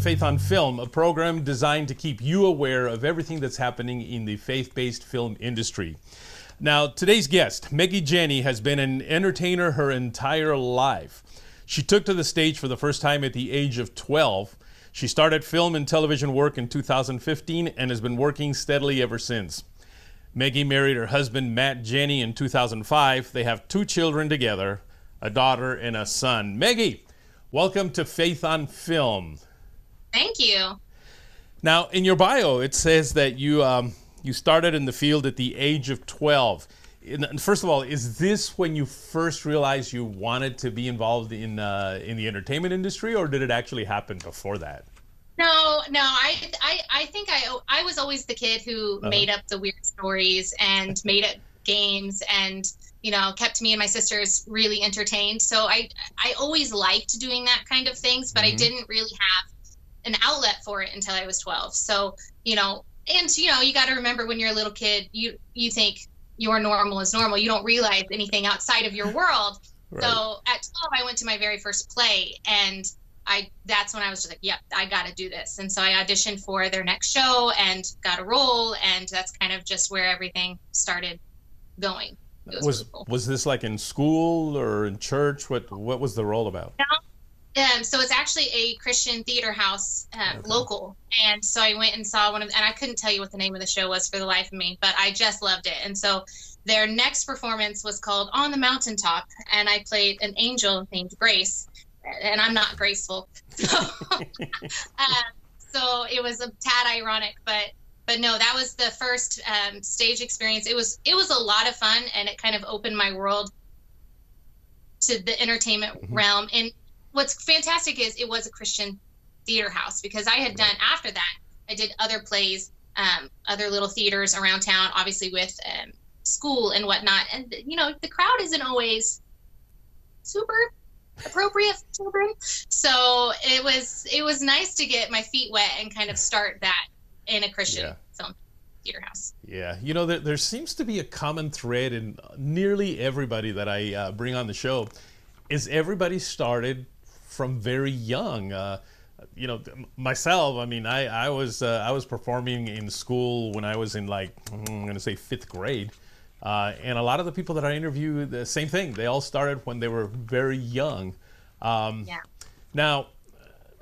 Faith on Film, a program designed to keep you aware of everything that's happening in the faith-based film industry. Now, today's guest, Meggie Jenny, has been an entertainer her entire life. She took to the stage for the first time at the age of 12. She started film and television work in 2015 and has been working steadily ever since. Meggie married her husband, Matt Jenny, in 2005. They have 2 children together, a daughter and a son. Meggie, welcome to Faith on Film. Thank you. Now, in your bio, it says that you started in the field at the age of 12. First of all, is this when you first realized you wanted to be involved in the entertainment industry, or did it actually happen before that? No. I think I was always the kid who made up the weird stories and made up games and, kept me and my sisters really entertained. So I always liked doing that kind of things, but I didn't really have an outlet for it until I was 12. So, you got to remember when you're a little kid, you think your normal is normal. You don't realize anything outside of your world. Right. So at 12, I went to my very first play, and that's when I was just like, yep, I got to do this. And so I auditioned for their next show and got a role, and that's kind of just where everything started going. Was this like in school or in church? What was the role about? So it's actually a Christian theater house, local. And so I went and saw and I couldn't tell you what the name of the show was for the life of me, but I just loved it. And so their next performance was called On the Mountaintop, and I played an angel named Grace, and I'm not graceful. So, so it was a tad ironic, but no, that was the first stage experience. It was a lot of fun, and it kind of opened my world to the entertainment realm. And what's fantastic is it was a Christian theater house, because I had done, after that, I did other plays, other little theaters around town, obviously with school and whatnot. And, the crowd isn't always super appropriate for children. So it was nice to get my feet wet and kind of start that in a Christian film theater house. Yeah. There seems to be a common thread in nearly everybody that I bring on the show, is everybody started from very young. Myself, I was performing in school when I was in, I'm going to say 5th grade. And a lot of the people that I interview, the same thing. They all started when they were very young. Now,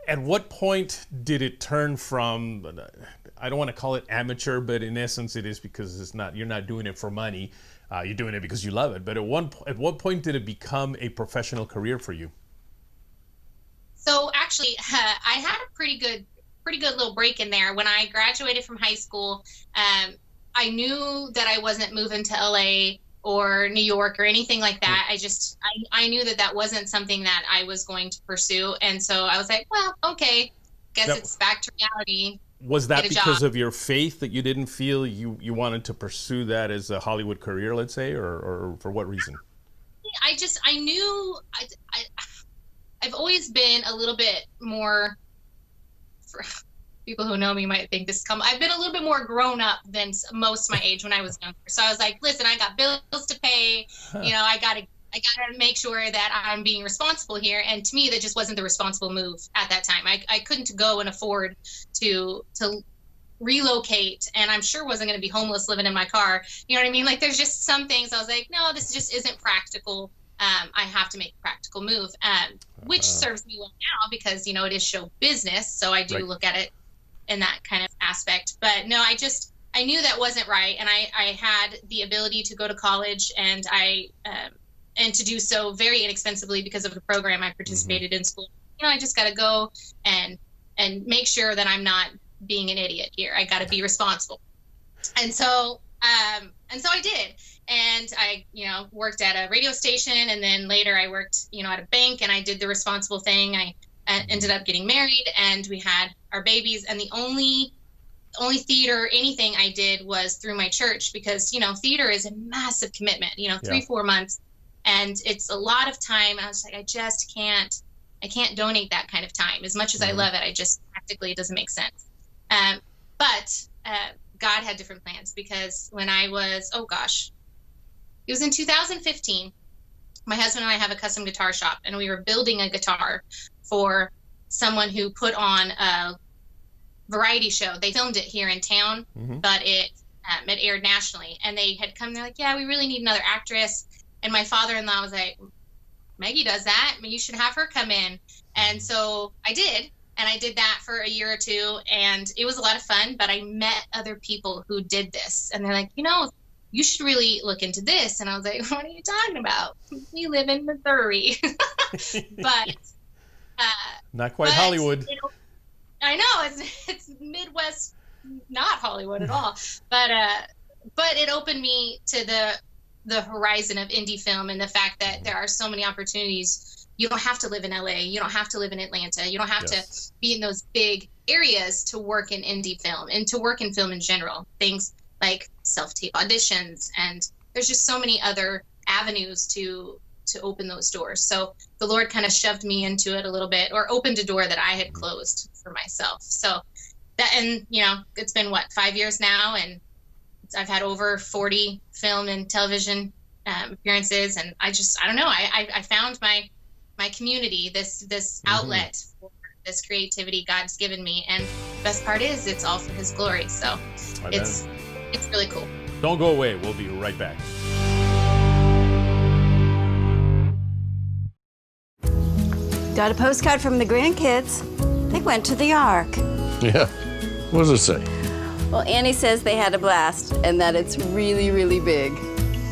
at what point did it turn from, I don't want to call it amateur, but in essence it is, because you're not doing it for money. You're doing it because you love it. But at what point did it become a professional career for you? So actually, I had a pretty good little break in there. When I graduated from high school, I knew that I wasn't moving to LA or New York or anything like that. I knew that wasn't something that I was going to pursue. And so I was like, well, okay, guess it's back to reality. Was that because of your faith that you didn't feel you wanted to pursue that as a Hollywood career, let's say, or for what reason? I knew I've always been a little bit more, for people who know me might think I've been a little bit more grown up than most my age when I was younger. So I was like, listen, I got bills to pay, I gotta make sure that I'm being responsible here. And to me, that just wasn't the responsible move at that time. I couldn't go and afford to relocate, and I'm sure wasn't going to be homeless living in my car. You know what I mean? Like, there's just some things I was like, no, this just isn't practical. I have to make a practical move, which serves me well now, because, it is show business. So I do look at it in that kind of aspect. But no, I knew that wasn't right. And I had the ability to go to college, and and to do so very inexpensively because of the program I participated in school. I just got to go and make sure that I'm not being an idiot here. I got to be responsible. And so I did. And I, worked at a radio station, and then later I worked, at a bank, and I did the responsible thing. I ended up getting married, and we had our babies. And the only theater, anything I did was through my church, because, theater is a massive commitment, 3-4 months. And it's a lot of time. And I was like, I can't donate that kind of time. As much as I love it, practically, it doesn't make sense. But God had different plans, because when I was, it was in 2015, my husband and I have a custom guitar shop, and we were building a guitar for someone who put on a variety show. They filmed it here in town, but it aired nationally. And they had come, they're like, yeah, we really need another actress. And my father-in-law was like, Meggie does that. I mean, you should have her come in. And so I did. And I did that for a year or two. And it was a lot of fun. But I met other people who did this. And they're like, you know, you should really look into this. And I was like, what are you talking about? We live in Missouri. But not quite Hollywood. I know it's Midwest, not Hollywood at all. But it opened me to the horizon of indie film and the fact that there are so many opportunities. You don't have to live in LA. You don't have to live in Atlanta. You don't have to be in those big areas to work in indie film and to work in film in general. Things like self-tape auditions, and there's just so many other avenues to open those doors. So the Lord kind of shoved me into it a little bit, or opened a door that I had closed for myself. So that, and you know, it's been 5 years now, and I've had over 40 film and television appearances, and I don't know, I found my community, this outlet for this creativity God's given me, and the best part is it's all for His glory. So it's really cool. Don't go away. We'll be right back. Got a postcard from the grandkids. They went to the Ark. Yeah. What does it say? Well, Annie says they had a blast and that it's really, really big.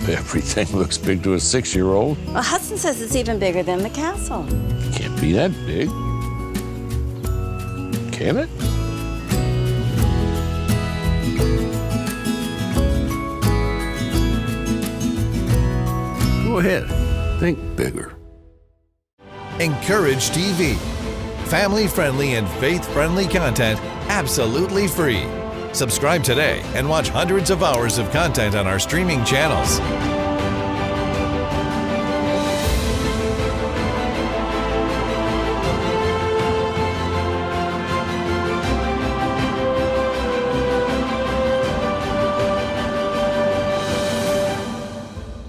Everything looks big to a 6-year-old. Well, Hudson says it's even bigger than the castle. Can't be that big. Can it? Go ahead. Think bigger. Encourage TV. Family-friendly and faith-friendly content absolutely free. Subscribe today and watch hundreds of hours of content on our streaming channels.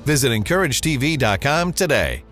Visit encouragetv.com today.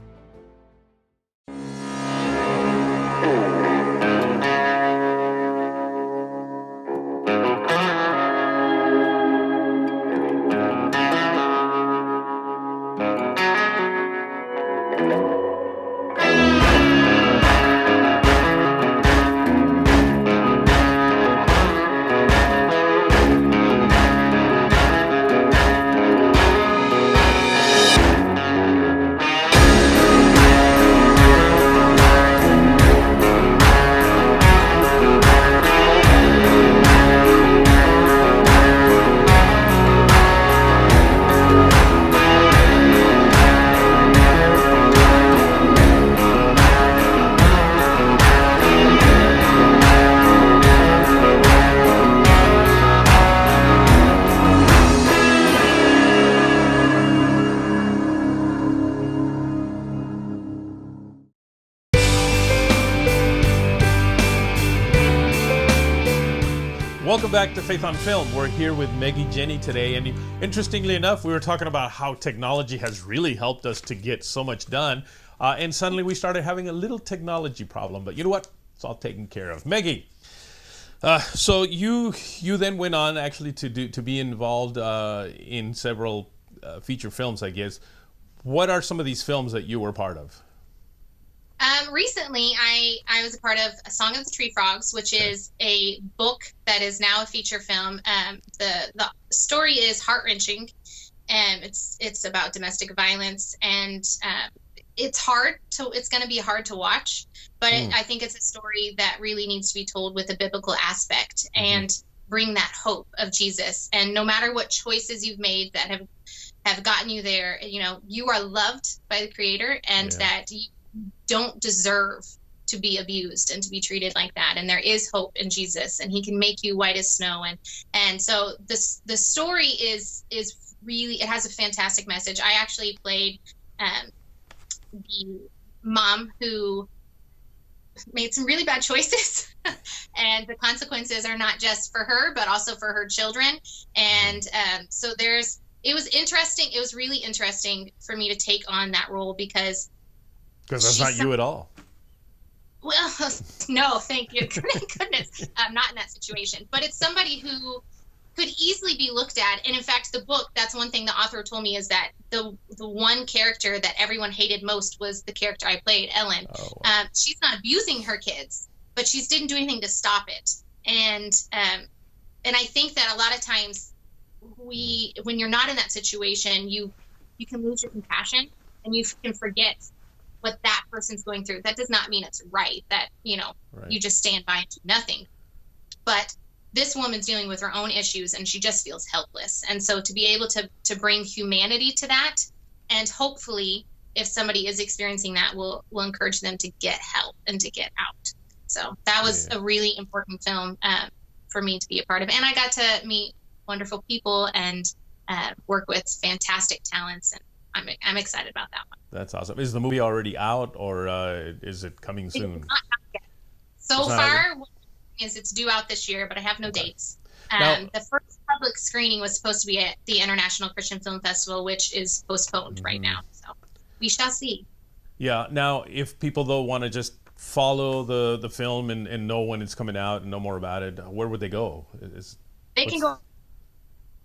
Welcome back to Faith on Film. We're here with Meggie Jenny today, and interestingly enough, we were talking about how technology has really helped us to get so much done, and suddenly we started having a little technology problem, but you know what? It's all taken care of. Meggie, so you then went on actually to be involved in several feature films, I guess. What are some of these films that you were part of? Recently, I was a part of A Song of the Tree Frogs, which is a book that is now a feature film. The story is heart-wrenching, and it's about domestic violence, and it's going to be hard to watch, but I think it's a story that really needs to be told with a biblical aspect and bring that hope of Jesus. And no matter what choices you've made that have gotten you there, you know, you are loved by the Creator, and that you don't deserve to be abused and to be treated like that, and there is hope in Jesus, and He can make you white as snow. And so the story is really, it has a fantastic message. I actually played the mom who made some really bad choices and the consequences are not just for her but also for her children. And so it was interesting. It was really interesting for me to take on that role because that's not you at all. Well, no, thank you. Thank goodness I'm not in that situation. But it's somebody who could easily be looked at. And in fact, the book, that's one thing the author told me, is that the one character that everyone hated most was the character I played, Ellen. Oh. She's not abusing her kids, but she didn't do anything to stop it. And I think that a lot of times when you're not in that situation, you can lose your compassion and you can forget what that person's going through. That does not mean it's right, that, Right. you just stand by and do nothing. But this woman's dealing with her own issues and she just feels helpless. And so to be able to bring humanity to that, and hopefully if somebody is experiencing that, we'll encourage them to get help and to get out. So that was a really important film for me to be a part of. And I got to meet wonderful people and work with fantastic talents. And I'm excited about that one. That's awesome. Is the movie already out, or is it coming soon? It's not out yet. So far, it's due out this year, but I have no dates. Now, The first public screening was supposed to be at the International Christian Film Festival, which is postponed right now. So we shall see. Yeah. Now, if people though want to just follow the film and know when it's coming out and know more about it, where would they go? They can go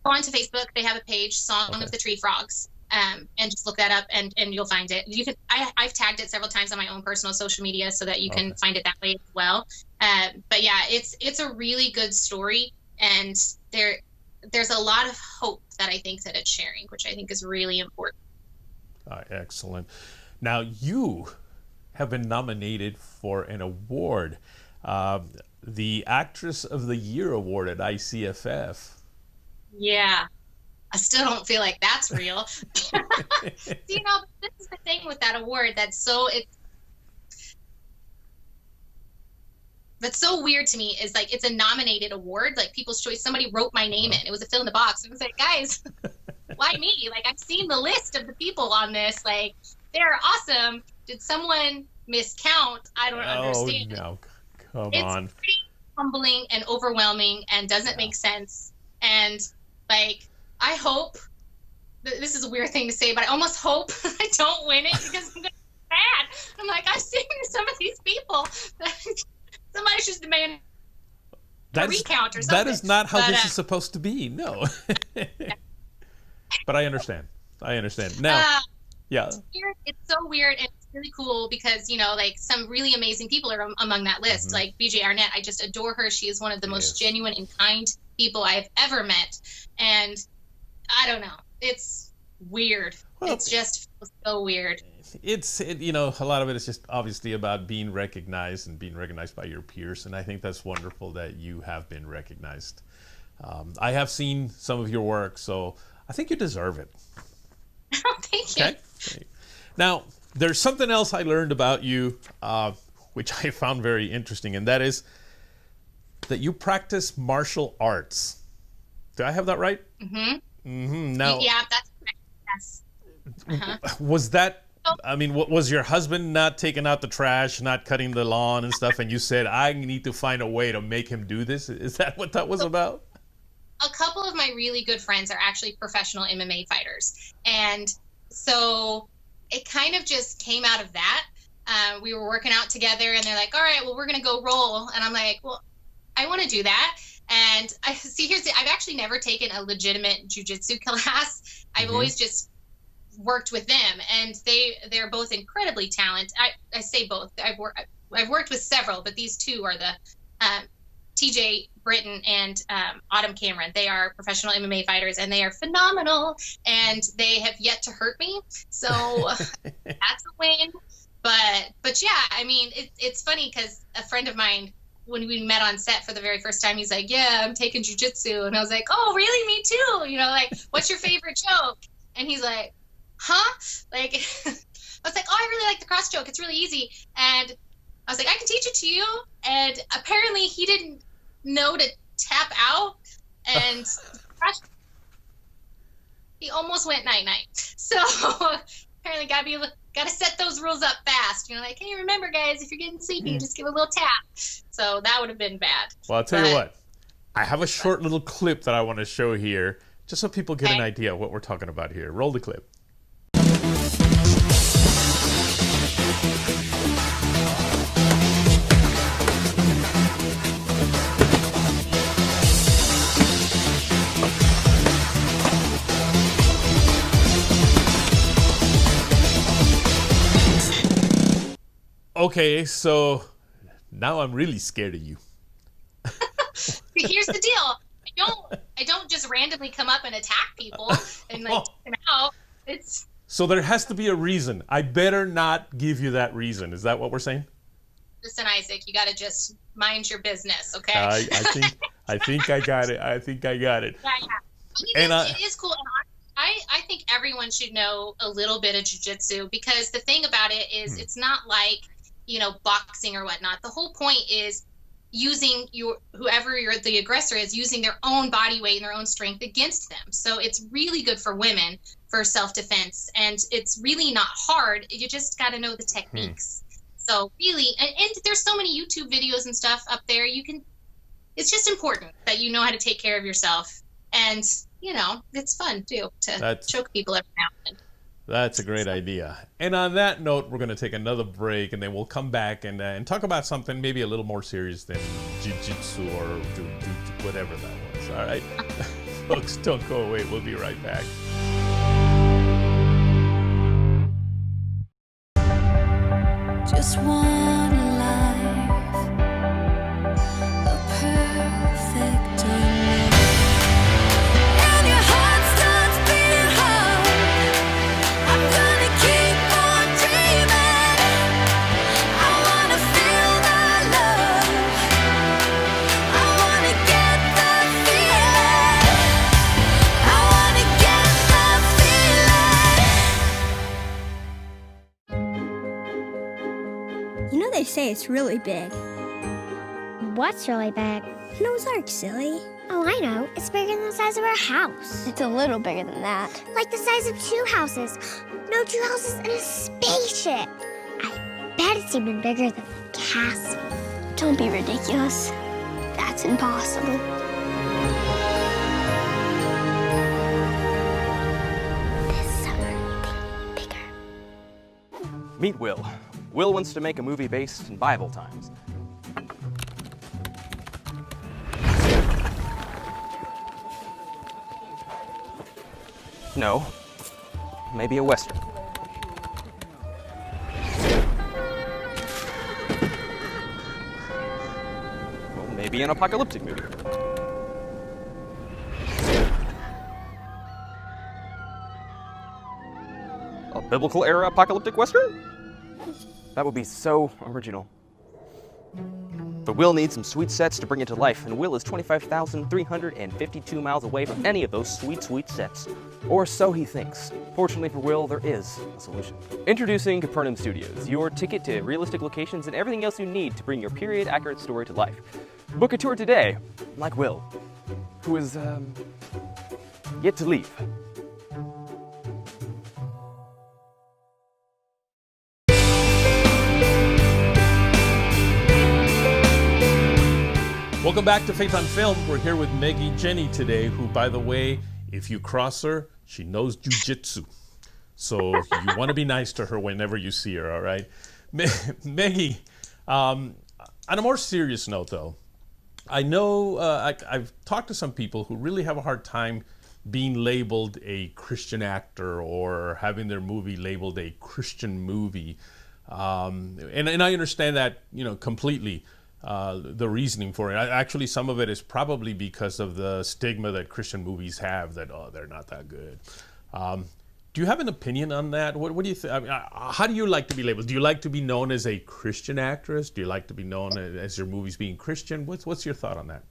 onto Facebook. They have a page, Song of the Tree Frogs. And just look that up and you'll find it. You can. I've tagged it several times on my own personal social media so that you can find it that way as well. But yeah, it's a really good story, and there's a lot of hope that I think that it's sharing, which I think is really important. Excellent. Now you have been nominated for an award, the Actress of the Year award at ICFF. Yeah. I still don't feel like that's real. This is the thing with that award that's so weird to me, is like it's a nominated award, like People's Choice. Somebody wrote my name in. It was a fill in the box. And I was like, guys, why me? Like, I've seen the list of the people on this. Like, they're awesome. Did someone miscount? I don't understand. Oh, no. Come on. It's pretty humbling and overwhelming and doesn't make sense. And, like, I hope, this is a weird thing to say, but I almost hope I don't win it because I'm going to be bad. I'm like, I've seen some of these people. Somebody should demand a recount or something. That is not how this is supposed to be. No. But I understand. Now, yeah. It's so weird, and it's really cool because, like, some really amazing people are among that list. Mm-hmm. Like BJ Arnett, I just adore her. She is one of the most genuine and kind people I've ever met. And I don't know. It's weird. Well, it's just so weird. A lot of it is just obviously about being recognized and being recognized by your peers. And I think that's wonderful that you have been recognized. I have seen some of your work, so I think you deserve it. Thank you. Okay. Now, there's something else I learned about you, which I found very interesting, and that is that you practice martial arts. Do I have that right? Mm-hmm. Mm-hmm. Now, yeah, that's correct. Yes. Was that, was your husband not taking out the trash, not cutting the lawn and stuff, and you said, I need to find a way to make him do this? Is that what that was about? A couple of my really good friends are actually professional MMA fighters. And so it kind of just came out of that. We were working out together, and they're like, all right, well, we're going to go roll. And I'm like, well, I want to do that. And I've actually never taken a legitimate jiu-jitsu class. I've always just worked with them, and they're both incredibly talented. I say both. I've worked with several, but these two are the TJ Britton and Autumn Cameron. They are professional MMA fighters, and they are phenomenal, and they have yet to hurt me. So that's a win. But yeah, it's funny because a friend of mine, when we met on set for the very first time, he's like, yeah, I'm taking jujitsu. And I was like, oh, really? Me too. Like, what's your favorite joke? And he's like, huh? Like, I was like, oh, I really like the cross choke. It's really easy. And I was like, I can teach it to you. And apparently he didn't know to tap out. And he almost went night-night. So apparently got to set those rules up fast. Like, hey, remember, guys, if you're getting sleepy, just give a little tap. So that would have been bad. Well, I'll tell you what. I have a short little clip that I want to show here, just so people get an idea of what we're talking about here. Roll the clip. Okay, so now I'm really scared of you. Here's the deal. I don't just randomly come up and attack people and like take them out. It's So there has to be a reason. I better not give you that reason. Is that what we're saying? listen, Isaac, you got to just mind your business, okay? I think I got it. I think I got it. Yeah. And it is cool. And I think everyone should know a little bit of jiu-jitsu, because the thing about it is it's not like, boxing or whatnot. The whole point is using whoever the aggressor is, using their own body weight and their own strength against them. So it's really good for women for self-defense, and it's really not hard. You just got to know the techniques. So really, and there's so many YouTube videos and stuff up there. It's just important that you know how to take care of yourself. And, it's fun too to choke people every now and then. That's a great idea. And on that note, we're going to take another break, and then we'll come back and talk about something maybe a little more serious than jiu-jitsu or whatever that was. All right? Folks, don't go away. We'll be right back. Just one life, a perfect day. And your heart starts beating hard. I'm gonna keep on dreaming. I wanna feel that love. I wanna get that feeling. I wanna get that feeling. You know they say it's really big. What's really big? Noah's Ark, silly. Oh, I know. It's bigger than the size of our house. It's a little bigger than that. Like the size of 2 houses. No, 2 houses and a spaceship. I bet it's even bigger than the castle. Don't be ridiculous. That's impossible. This summer, think bigger. Meet Will. Will wants to make a movie based in Bible times. No, maybe a Western. Well, maybe an apocalyptic movie. A biblical era apocalyptic Western? That would be so original. But Will needs some sweet sets to bring it to life, and Will is 25,352 miles away from any of those sweet, sweet sets. Or so he thinks. Fortunately for Will, there is a solution. Introducing Capernaum Studios, your ticket to realistic locations and everything else you need to bring your period-accurate story to life. Book a tour today, like Will, who is, yet to leave. Welcome back to Faith on Film. We're here with Meggie Jenny today, who, by the way, if you cross her, she knows jiu-jitsu. So you want to be nice to her whenever you see her, all right? Meggie, on a more serious note, though, I know I've talked to some people who really have a hard time being labeled a Christian actor or having their movie labeled a Christian movie. And I understand that, completely. The reasoning for it. Actually, some of it is probably because of the stigma that Christian movies have that, they're not that good. Do you have an opinion on that? What do you think? I mean, how do you like to be labeled? Do you like to be known as a Christian actress? Do you like to be known as your movies being Christian? What's your thought on that?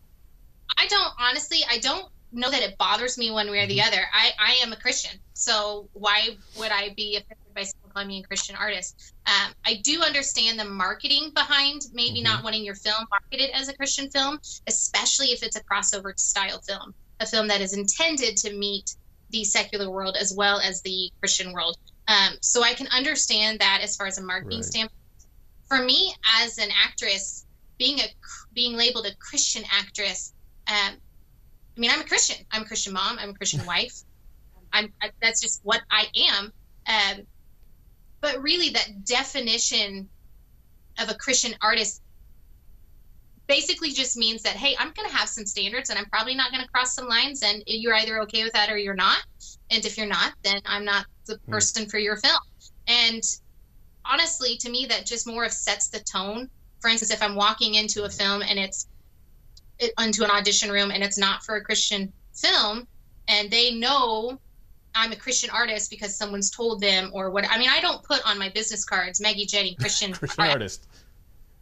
I don't know that it bothers me one way or the other. I am a Christian, so why would I be offended by someone calling me a Christian artist? I do understand the marketing behind maybe not wanting your film marketed as a Christian film, especially if it's a crossover style film, a film that is intended to meet the secular world as well as the Christian world. So I can understand that as far as a marketing standpoint. For me, as an actress, being labeled a Christian actress, I'm a Christian. I'm a Christian mom. I'm a Christian wife. That's just what I am. But really, that definition of a Christian artist, basically just means that, hey, I'm going to have some standards and I'm probably not going to cross some lines, and you're either okay with that or you're not. And if you're not, then I'm not the person for your film. And honestly, to me, that just more of sets the tone. For instance, if I'm walking into a film and into an audition room and it's not for a Christian film, and they know I'm a Christian artist because someone's told them, or what. I mean, I don't put on my business cards, Meggie Jenny, Christian artist.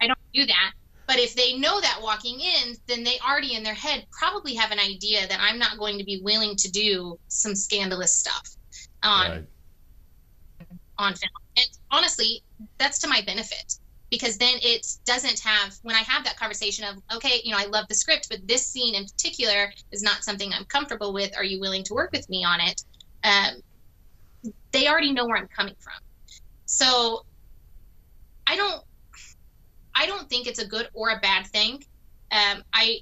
I don't do that. But if they know that walking in, then they already in their head probably have an idea that I'm not going to be willing to do some scandalous stuff on film. And honestly, that's to my benefit, because then it doesn't have, when I have that conversation of, okay, I love the script, but this scene in particular is not something I'm comfortable with. Are you willing to work with me on it? They already know where I'm coming from. So I don't think it's a good or a bad thing. I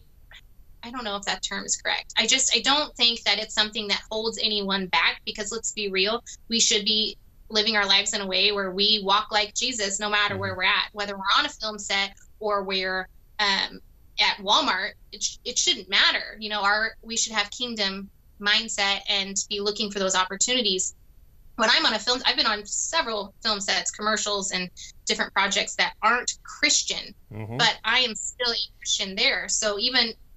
don't know if that term is correct. I don't think that it's something that holds anyone back, because let's be real, we should be living our lives in a way where we walk like Jesus no matter where we're at, whether we're on a film set or we're at Walmart. It shouldn't matter. We should have kingdom mindset and be looking for those opportunities. When I'm on a film, I've been on several film sets, commercials, and different projects that aren't Christian, but I am still a Christian there. So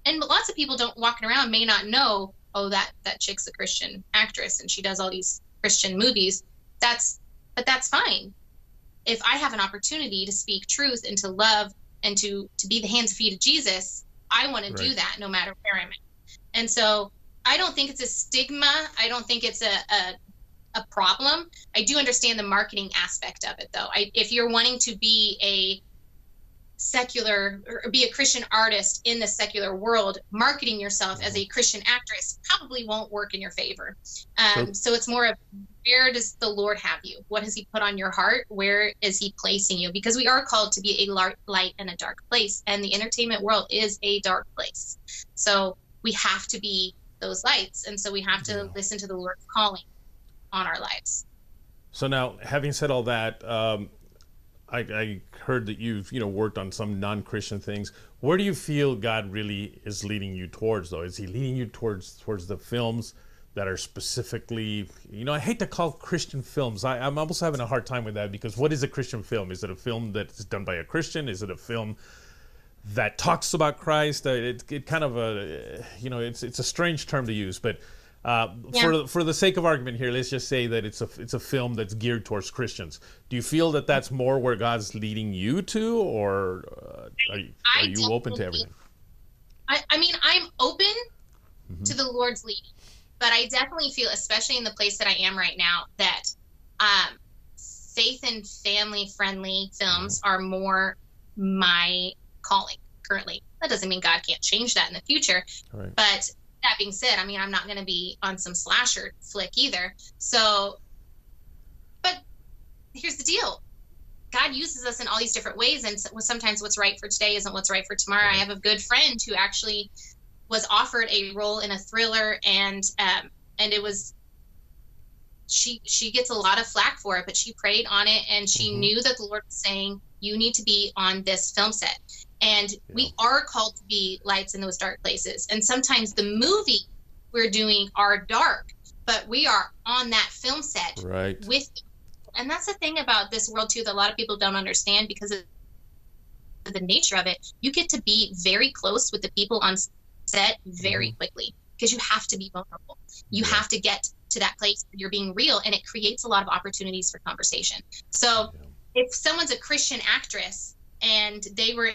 and lots of people walking around may not know, oh, that chick's a Christian actress and she does all these Christian movies. But that's fine. If I have an opportunity to speak truth and to love and to be the hands and feet of Jesus, I want to do that no matter where I'm at. And so I don't think it's a stigma. I don't think it's a problem. I do understand the marketing aspect of it, though. If you're wanting to be a secular or be a Christian artist in the secular world, marketing yourself as a Christian actress probably won't work in your favor. So it's more of, where does the Lord have you? What has he put on your heart? Where is he placing you? Because we are called to be a light in a dark place, and the entertainment world is a dark place. So we have to be those lights, and so we have to listen to the Lord's calling on our lives. So now, having said all that, I heard that you've worked on some non-Christian things. Where do you feel God really is leading you towards, though? Is he leading you towards the films that are specifically, I hate to call Christian films. I'm almost having a hard time with that, because what is a Christian film? Is it a film that's done by a Christian? Is it a film that talks about Christ? It kind of it's a strange term to use, but for the sake of argument here, let's just say that it's a film that's geared towards Christians. Do you feel that that's more where God's leading you to, or are you open to everything? I mean, I'm open to the Lord's leading, but I definitely feel, especially in the place that I am right now, that faith and family-friendly films are more my calling currently. That doesn't mean God can't change that in the future, but that being said, I mean, I'm not going to be on some slasher flick either. So, but here's the deal. God uses us in all these different ways, and sometimes what's right for today isn't what's right for tomorrow. I have a good friend who actually was offered a role in a thriller, and it was, she gets a lot of flack for it, but she prayed on it, and she knew that the Lord was saying, you need to be on this film set. And we are called to be lights in those dark places. And sometimes the movie we're doing are dark, but we are on that film set with. And that's the thing about this world too, that a lot of people don't understand, because of the nature of it. You get to be very close with the people on set very quickly, because you have to be vulnerable. You have to get to that place where you're being real, and it creates a lot of opportunities for conversation. So if someone's a Christian actress and they were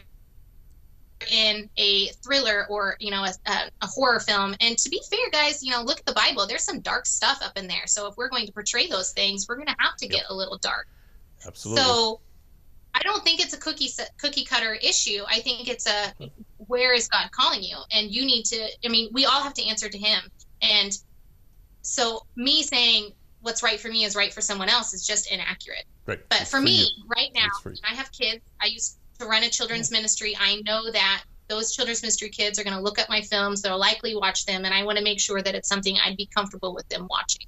in a thriller or a horror film, and to be fair, guys, look at the Bible, there's some dark stuff up in there. So if we're going to portray those things, we're going to have to get a little dark. Absolutely. So I don't think it's a cookie cutter issue. I think it's where is God calling you? And you need to, we all have to answer to him. And so me saying what's right for me is right for someone else is just inaccurate. Right. But for me, right now, I have kids. I used to run a children's ministry. I know that those children's ministry kids are going to look at my films. They'll likely watch them, and I want to make sure that it's something I'd be comfortable with them watching.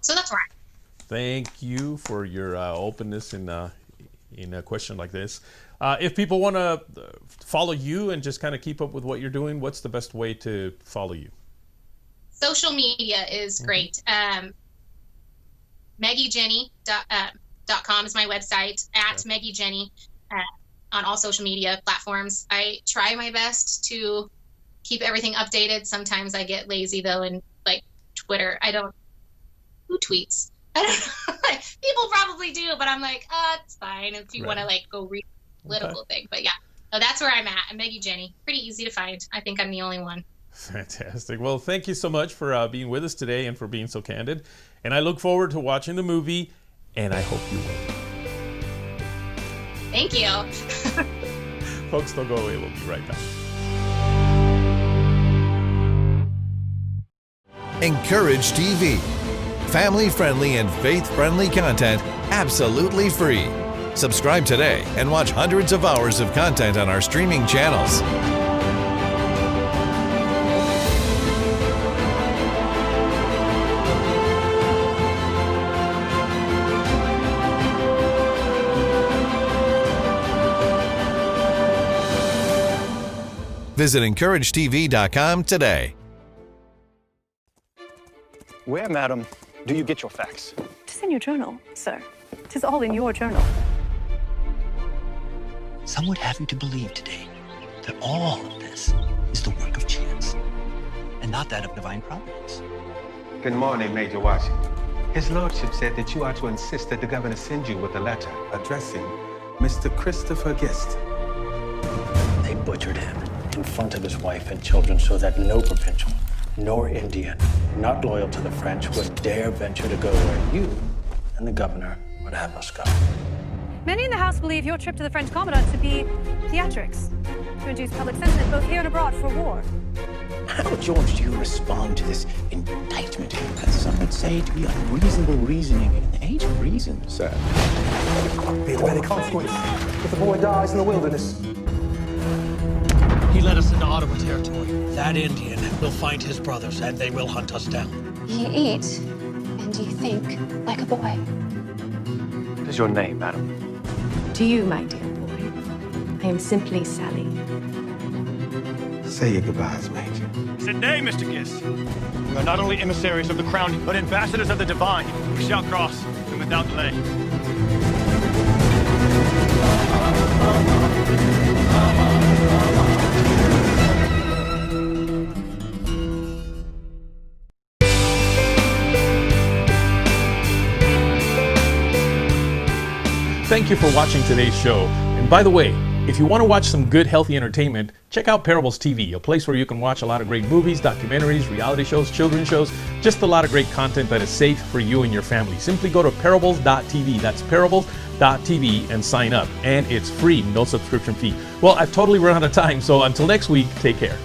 So that's where I'm at. Thank you for your openness in a question like this. If people want to follow you and just kind of keep up with what you're doing, what's the best way to follow you? Social media is great. MeggieJenny.com is my website, at MeggieJenny on all social media platforms. I try my best to keep everything updated. Sometimes I get lazy though, and like Twitter, who tweets? I don't know. People probably do, but I'm like, it's fine if you want to like go read a political thing. But yeah, so that's where I'm at. I'm Meggie Jenny. Pretty easy to find. I think I'm the only one. Fantastic. Well, thank you so much for being with us today and for being so candid. And I look forward to watching the movie, and I hope you will. Thank you. Folks, don't go away. We'll be right back. Encourage TV. Family-friendly and faith-friendly content absolutely free. Subscribe today and watch hundreds of hours of content on our streaming channels. Visit encouragetv.com today. Where, madam, do you get your facts? Tis in your journal, sir. Tis all in your journal. Some would have you to believe today that all of this is the work of chance and not that of divine providence. Good morning, Major Washington. His Lordship said that you are to insist that the governor send you with a letter addressing Mr. Christopher Gist. They butchered him in front of his wife and children so that no provincial nor Indian not loyal to the French would dare venture to go where you and the governor would have us go. Many in the House believe your trip to the French Commandant to be theatrics, to induce public sentiment both here and abroad for war. How, George, do you respond to this indictment? As some would say, to be unreasonable reasoning in the age of reason, sir. Be aware the consequence if the boy dies in the wilderness. He led us into Ottawa territory. That Indian will find his brothers, and they will hunt us down. You eat, and you think like a boy. What is your name, madam? To you, my dear boy, I am simply Sally. Say your goodbyes, Major. Today, Mr. Gist, we are not only emissaries of the crown, but ambassadors of the divine. We shall cross, and without delay. Thank you for watching today's show. And by the way, if you want to watch some good, healthy entertainment, check out Parables TV, a place where you can watch a lot of great movies, documentaries, reality shows, children's shows, just a lot of great content that is safe for you and your family. Simply go to parables.tv. That's parables.tv and sign up. And it's free, no subscription fee. Well, I've totally run out of time, so until next week, take care.